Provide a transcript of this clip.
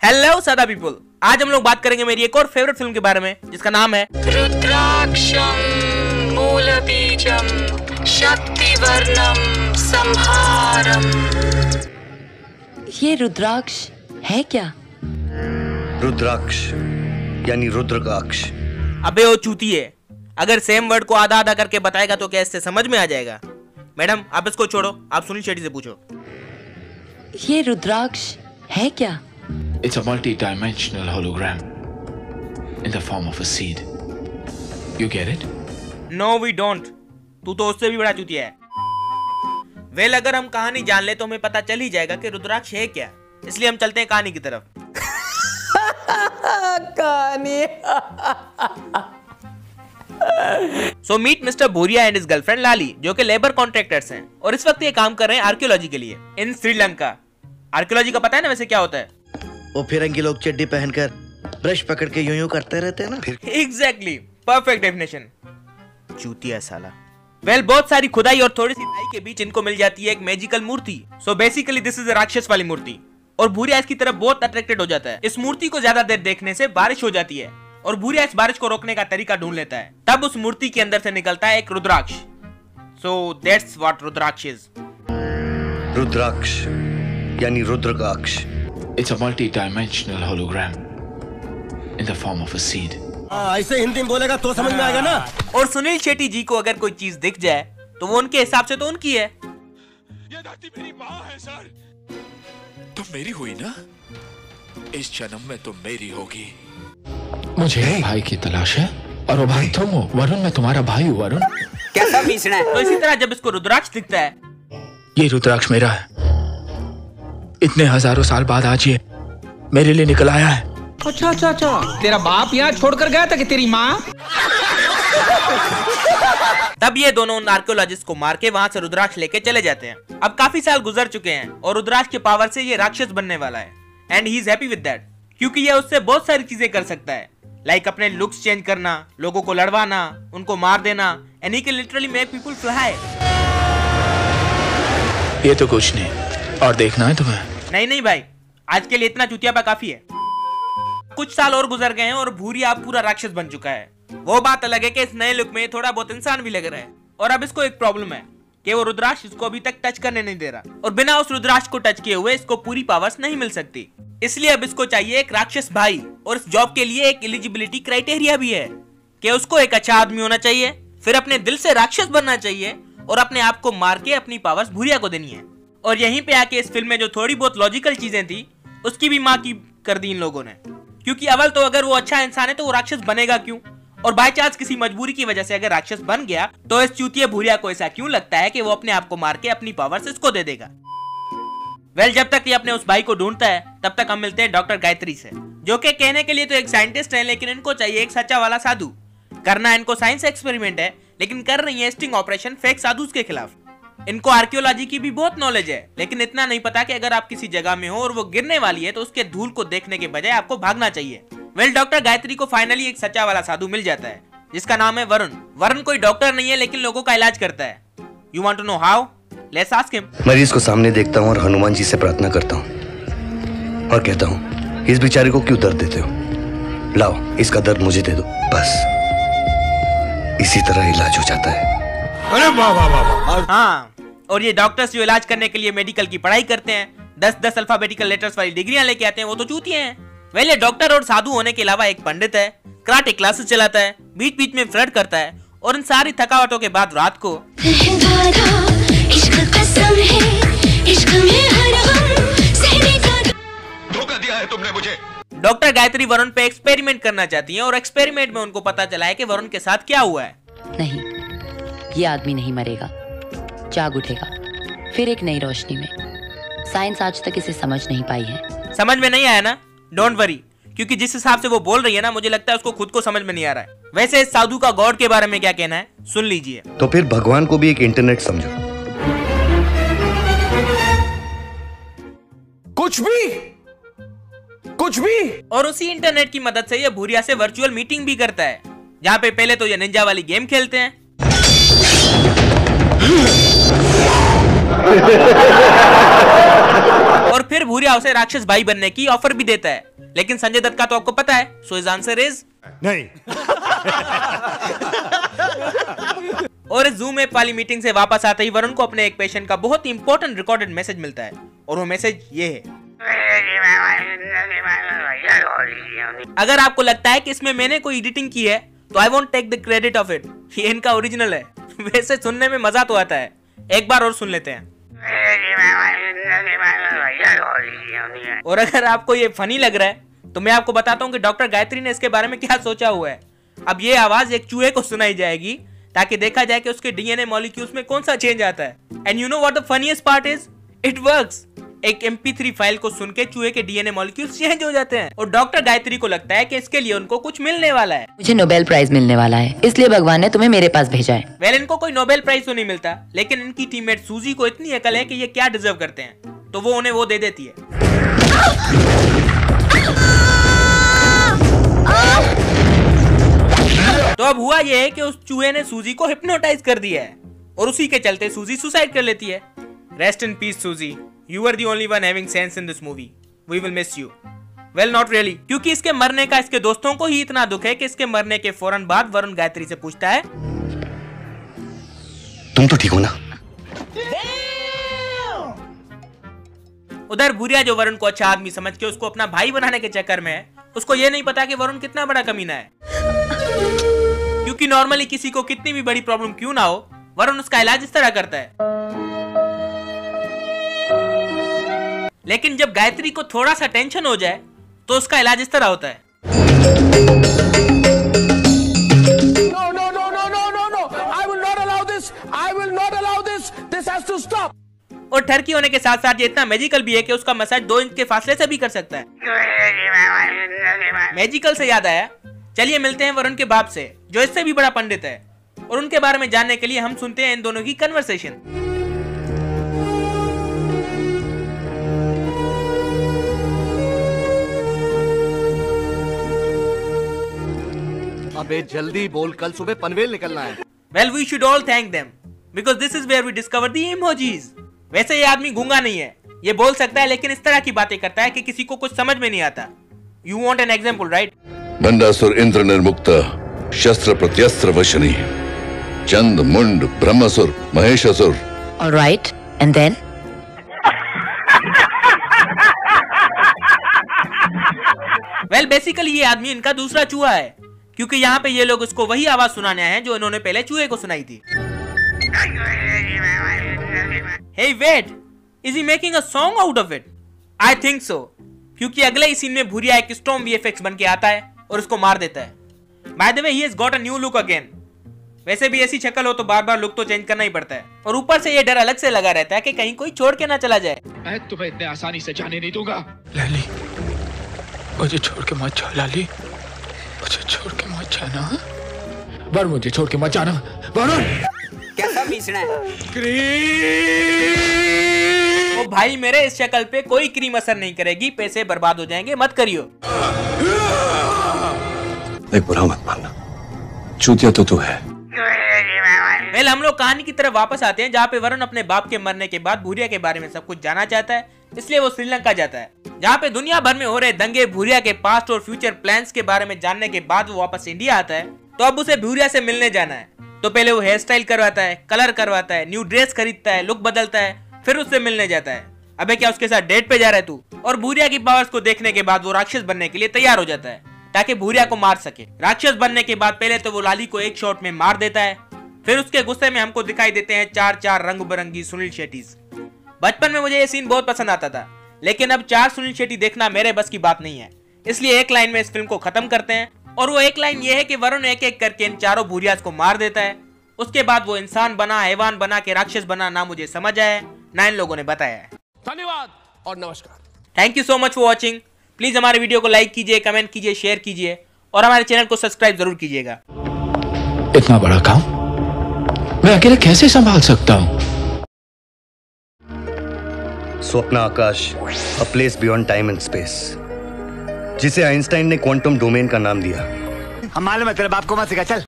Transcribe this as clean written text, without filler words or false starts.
Hello सादा people, आज हम लोग बात करेंगे मेरी एक और फेवरेट फिल्म के बारे में जिसका नाम है रुद्राक्षम मूलबीजम शक्तिवर्णम संहारम। ये रुद्राक्ष है क्या? रुद्राक्ष यानी रुद्रकाक्ष। अबे ओ चूती है, अगर सेम वर्ड को आधा आधा करके बताएगा तो क्या इससे समझ में आ जाएगा? मैडम आप इसको छोड़ो, आप सुनील शेट्टी से पूछो। ये रुद्राक्ष है क्या? It's a multi-dimensional hologram in the form of a seed. You get it? No we don't. तू तो उससे भी बड़ा चूतिया है। वेल अगर हम कहानी जान ले तो हमें पता चल ही जाएगा कि रुद्राक्ष है क्या, इसलिए हम चलते हैं कहानी की तरफ। कहानी। So meet Mr. Bhuria and his girlfriend लाली, जो कि लेबर कॉन्ट्रैक्टर्स हैं और इस वक्त ये काम कर रहे हैं आर्कियोलॉजी के लिए इन श्रीलंका। आर्कियोलॉजी का पता है ना वैसे क्या होता है? वो फिरंगी लोग चड्डी पहनकर ब्रश पकड़ के यूं करते रहते हैं ना। Exactly, perfect definition. चूतिया साला। वेल बहुत सारी खुदाई और थोड़ी सी खाई के बीच इनको मिल जाती है एक मैजिकल मूर्ति। सो बेसिकली दिस इज राक्षस वाली मूर्ति और भूरिया इसकी तरफ बहुत अट्रैक्टेड हो जाता है। इस मूर्ति को ज्यादा देर देखने से बारिश हो जाती है और भूरिया इस बारिश को रोकने का तरीका ढूंढ लेता है। तब उस मूर्ति के अंदर से निकलता है एक rudraksha. So that's what rudraksha is. Rudraksha यानी रुद्रकाक्ष। It's a multi-dimensional hologram in the form of a seed. ऐसे हिंदी में बोलेगा तो समझ में आएगा ना। और सुनील शेट्टी जी को अगर कोई चीज दिख जाए तो वो उनके हिसाब से तो उनकी है। ये धरती मेरी माँ है सर। तुम मेरी हुई ना, इस जन्म में तुम मेरी होगी। मुझे एक भाई की तलाश है और वो भाई तुम हो वरुण। मैं तुम्हारा भाई हूँ वरुण। कैसा बीसना है? तो इसी तरह जब इसको रुद्राक्ष दिखता है, ये रुद्राक्ष मेरा है। इतने हजारों साल बाद आज ये मेरे लिए निकल आया है। अच्छा अच्छा अच्छा, तेरा बाप यहाँ छोड़कर गया था कि तेरी माँ? तब ये दोनों उन आर्कियोलॉजिस्ट को मार के वहाँ से रुद्राक्ष लेके चले जाते हैं। अब काफी साल गुजर चुके हैं और रुद्राक्ष के पावर से ये राक्षस बनने वाला है and he is happy with that, क्योंकि ये उससे बहुत सारी चीजें कर सकता है, लाइक अपने लुक्स चेंज करना, लोगों को लड़वाना, उनको मार देना, and he can literally make people fly. ये तो कुछ नहीं, और देखना है तुम्हें? नहीं भाई, आज के लिए इतना चुतियापा काफी है। कुछ साल और गुजर गए हैं और भूरिया अब पूरा राक्षस बन चुका है। वो बात अलग है कि इस नए लुक में थोड़ा बहुत इंसान भी लग रहा है और अब इसको एक प्रॉब्लम है कि वो रुद्राक्ष इसको अभी तक टच करने नहीं दे रहा और बिना उस रुद्राक्ष को टच किए हुए इसको पूरी पावर्स नहीं मिल सकती। इसलिए अब इसको चाहिए एक राक्षस भाई और इस जॉब के लिए एक एलिजिबिलिटी क्राइटेरिया भी है कि उसको एक अच्छा आदमी होना चाहिए, फिर अपने दिल से राक्षस बनना चाहिए और अपने आप को मार के अपनी पावर्स भूरिया को देनी है। और यहीं पे आके इस फिल्म में जो थोड़ी बहुत लॉजिकल चीजें थी उसकी भी माँ की कर दी इन लोगों ने, क्योंकि अवल तो अगर वो अच्छा इंसान है तो वो राक्षस बनेगा क्यों, और बाय चांस किसी मजबूरी की वजह से अगर राक्षस बन गया तो इस चूतिया भूरिया को ऐसा क्यों लगता है कि वो अपने आप को मार के अपनी पावर्स इसको दे देगा। वेल जब तक ये अपने उस भाई को ढूंढता है तब तक हम मिलते हैं डॉक्टर गायत्री से, जो कि कहने के लिए तो एक साइंटिस्ट है लेकिन इनको चाहिए एक सच्चा वाला साधु। करना इनको साइंस एक्सपेरिमेंट है लेकिन कर रही है स्टिंग ऑपरेशन फेक साधुस के खिलाफ। इनको आर्कियोलॉजी की भी बहुत नॉलेज है लेकिन इतना नहीं पता कि अगर आप किसी जगह में हो और वो गिरने वाली है तो उसके धूल को देखने के बजाय आपको भागना चाहिए। वेल डॉक्टर गायत्री को फाइनली एक सच्चा वाला साधु मिल जाता है जिसका नाम है वरुण। वरुण कोई डॉक्टर नहीं है लेकिन लोगों का इलाज करता है। You want to know how? Let's ask him. मरीज को सामने देखता हूँ और हनुमान जी से प्रार्थना करता हूँ और कहता हूँ इस बेचारे को क्यों दर्द देते हो, लाओ इसका दर्द मुझे दे दो, बस इसी तरह इलाज हो जाता है। अरे वाह वाह वाह। हाँ, और ये डॉक्टर्स जो इलाज करने के लिए मेडिकल की पढ़ाई करते हैं, 10-10 अल्फाबेटिकल लेटर्स वाली डिग्रियां लेके आते हैं, वो तो चूतिए हैं। वेल ये डॉक्टर और साधु होने के अलावा एक पंडित है, कराटे क्लासेस चलाता है, बीच बीच में फ्लर्ट करता है और इन सारी थकावटों के बाद रात को धोखा दिया है तुमने मुझे। डॉक्टर गायत्री वरुण पे एक्सपेरिमेंट करना चाहती है और एक्सपेरिमेंट में उनको पता चला है कि वरुण के साथ क्या हुआ है। नहीं, ये आदमी नहीं मरेगा, जाग उठेगा फिर एक नई रोशनी में। साइंस आज तक इसे समझ नहीं पाई है। समझ में नहीं आया ना? डोंट वरी, क्योंकि जिस हिसाब से वो बोल रही है ना, मुझे लगता है उसको खुद को समझ में नहीं आ रहा है। वैसे इस साधु का गॉड के बारे में क्या कहना है सुन लीजिए। तो फिर भगवान को भी एक इंटरनेट समझो। कुछ भी और उसी इंटरनेट की मदद से ये भूरिया से वर्चुअल मीटिंग भी करता है, जहाँ पे पहले तो ये निंजा वाली गेम खेलते हैं और फिर भूरिया उसे राक्षस भाई बनने की ऑफर भी देता है लेकिन संजय दत्त का तो आपको पता है, सो हिज आंसर इज नहीं। और इस जूम ऐप वाली मीटिंग से वापस आते ही वरुण को अपने एक पेशेंट का बहुत ही इंपॉर्टेंट रिकॉर्डेड मैसेज मिलता है, और वो मैसेज ये है। अगर आपको लगता है कि इसमें मैंने कोई एडिटिंग की है तो I won't take the credit of it, ये इनका ओरिजिनल है। वैसे सुनने में मजा तो आता है, एक बार और सुन लेते हैं। और अगर आपको ये फनी लग रहा है तो मैं आपको बताता हूँ कि डॉक्टर गायत्री ने इसके बारे में क्या सोचा हुआ है। अब ये आवाज एक चूहे को सुनाई जाएगी ताकि देखा जाए कि उसके डीएनए मॉलिक्यूल्स में कौन सा चेंज आता है। And you know what the funniest part is, it works. एक MP3 फाइल को सुन के चूहे के डीएनए मॉलिक्यूल्स चेंज हो जाते हैं, और डॉक्टर गायत्री को लगता है कि इसके लिए उनको कुछ मिलने वाला है। मुझे नोबेल प्राइज मिलने वाला है, इसलिए भगवान ने तुम्हें मेरे पास भेजा है। वेल, इनको कोई नोबेल प्राइज तो नहीं मिलता, लेकिन इनकी टीममेट सूजी को इतनी अकल है कि ये क्या डिजर्व करते हैं, तो वो उन्हें वो दे देती है। तो अब हुआ ये है कि उस चूहे ने सूजी को हिप्नोटाइज कर दिया है, और उसी के चलते सूजी सुसाइड कर लेती है। रेस्ट इन पीस सूजी, you were the only one having sense in this movie. We will miss you. Well, not really, क्योंकि इसके मरने का इसके दोस्तों को ही इतना दुख है कि इसके मरने के फौरन बाद वरुण गायत्री से पूछता है, तुम तो ठीक हो ना? उधर भूरिया जो वरुण को अच्छा आदमी समझ के उसको अपना भाई बनाने के चक्कर में है, उसको ये नहीं पता कि वरुण कितना बड़ा कमीना है। क्योंकि नॉर्मली किसी को कितनी भी बड़ी प्रॉब्लम क्यों ना हो, वरुण उसका इलाज इस तरह करता है। लेकिन जब गायत्री को थोड़ा सा टेंशन हो जाए तो उसका इलाज इस तरह होता है। और ठरकी होने के साथ साथ ये इतना मैजिकल भी है कि उसका मसाज 2 इंच के फासले से भी कर सकता है। मैजिकल से याद आया, चलिए मिलते हैं वरुण के बाप से, जो इससे भी बड़ा पंडित है, और उनके बारे में जानने के लिए हम सुनते हैं इन दोनों की कन्वर्सेशन। अबे जल्दी बोल, कल सुबह पनवेल निकलना है। Well, we should all thank them because this is where we discover the emojis. वैसे ये आदमी गूंगा नहीं है, ये बोल सकता है, लेकिन इस तरह की बातें करता है कि किसी को कुछ समझ में नहीं आता। You want an example, right? बंडासुर Indra निर्मुक्त शस्त्र प्रत्यस्त्र वशनी चंद मुंड ब्रह्मसुर महेशासुर। All right, and then? Well, basically ये आदमी इनका दूसरा चूहा है, क्योंकि यहाँ पे ये लोग उसको वही आवाज सुनाने आए हैं जो इन्होंने पहले चूहे को सुनाई थी। Hey, wait, is he making a song out of it? I think so, क्योंकि अगले ही सीन में भूरिया एक स्टॉर्म VFX बन के आता है और उसको मार देता है। By the way, he has got a new look again. वैसे भी ऐसी शक्ल हो तो बार बार लुक तो चेंज करना ही पड़ता है, और ऊपर से ये डर अलग से लगा रहता है कि कहीं कोई छोड़ के ना चला जाए। मैं तुम्हें इतने आसानी से जाने नहीं दूंगा। लाली, मुझे छोड़ के मत जाओ लाली, मुझे छोड़ के मत जाना। वरुण, मुझे छोड़ के मत जाना। वरुण, कैसा पीसना है? ओ भाई मेरे, इस शक्ल पे कोई क्रीम असर नहीं करेगी, पैसे बर्बाद हो जाएंगे, मत करियो। बुरा मत मानना, चूतिया तो तू है। वेल, हम लोग कहानी की तरफ वापस आते हैं, जहाँ पे वरुण अपने बाप के मरने के बाद भूरिया के बारे में सब कुछ जानना चाहता है, इसलिए वो श्रीलंका जाता है, जहाँ पे दुनिया भर में हो रहे दंगे भूरिया के पास्ट और फ्यूचर प्लान्स के बारे में जानने के बाद वो वापस इंडिया आता है। तो अब उसे भूरिया से मिलने जाना है, तो पहले वो हेयर स्टाइल करवाता है, कलर करवाता है, न्यू ड्रेस खरीदता है, लुक बदलता है, फिर उससे मिलने जाता है। अबे क्या उसके साथ डेट पे जा रहा है तू? और भूरिया की पावर्स को देखने के बाद वो राक्षस बनने के लिए तैयार हो जाता है ताकि भूरिया को मार सके। राक्षस बनने के बाद पहले तो वो लाली को एक शॉट में मार देता है, फिर उसके गुस्से में हमको दिखाई देते हैं 4 रंग बिरंगी सुनील शेट्टीज। बचपन में मुझे ये सीन बहुत पसंद आता था, लेकिन अब 4 सुनील शेट्टी देखना मेरे बस की बात नहीं है, इसलिए एक लाइन में इस फिल्म को खत्म करते हैं। और वो एक लाइन ये है कि वरुण एक एक करके इन 4 भूरियाज को मार देता है। उसके बाद वो इंसान बना, हैवान बना के राक्षस बना, ना मुझे समझ आया ना इन लोगों ने बताया है। धन्यवाद और नमस्कार। Thank you so much for watching. Please हमारे वीडियो को लाइक कीजिए, कमेंट कीजिए, शेयर कीजिए, और हमारे चैनल को सब्सक्राइब जरूर कीजिएगा। इतना बड़ा काम मैं अकेले कैसे संभाल सकता हूँ? स्वप्न आकाश, a place beyond time and space, जिसे आइंस्टाइन ने क्वांटम डोमेन का नाम दिया। हम मालूम है, तेरे बाप को मत सिखा, चल।